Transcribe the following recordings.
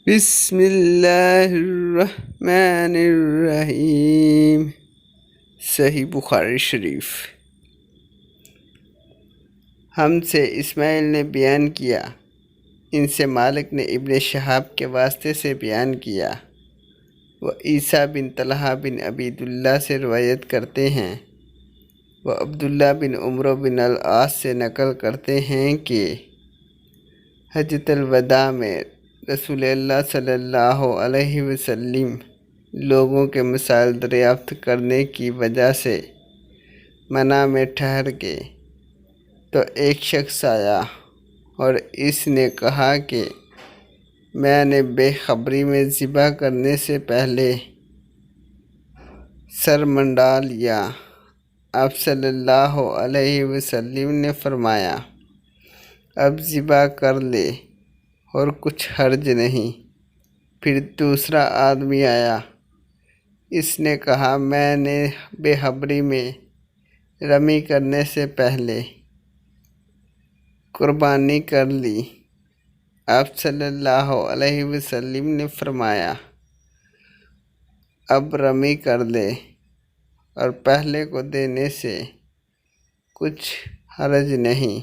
بسم اللہ الرحمن الرحیم۔ صحیح بخاری شریف۔ ہم سے اسماعیل نے بیان کیا، ان سے مالک نے ابن شہاب کے واسطے سے بیان کیا، وہ عیسیٰ بن طلحہ بن عبید اللہ سے روایت کرتے ہیں، وہ عبداللہ بن عمرو بن العاص سے نقل کرتے ہیں کہ حجۃ الوداع میں رسول اللہ صلی اللہ علیہ وسلم لوگوں کے مسائل دریافت کرنے کی وجہ سے منع میں ٹھہر گئے تو ایک شخص آیا اور اس نے کہا کہ میں نے بے خبری میں ذبح کرنے سے پہلے سر منڈا لیا۔ آپ صلی اللہ علیہ وسلم نے فرمایا، اب ذبح کر لے اور کچھ حرج نہیں۔ پھر دوسرا آدمی آیا، اس نے کہا میں نے بے خبری میں رمی کرنے سے پہلے قربانی کر لی۔ آپ صلی اللہ علیہ وسلم نے فرمایا، اب رمی کر لے اور پہلے کو دینے سے کچھ حرج نہیں۔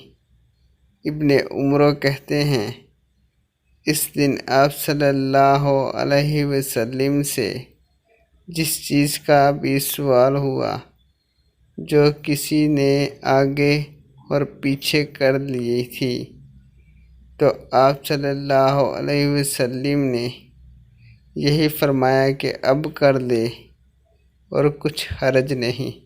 ابن عمرو کہتے ہیں، اس دن آپ صلی اللہ علیہ وسلم سے جس چیز کا بھی سوال ہوا جو کسی نے آگے اور پیچھے کر لی تھی، تو آپ صلی اللہ علیہ وسلم نے یہی فرمایا کہ اب کر لے اور کچھ حرج نہیں۔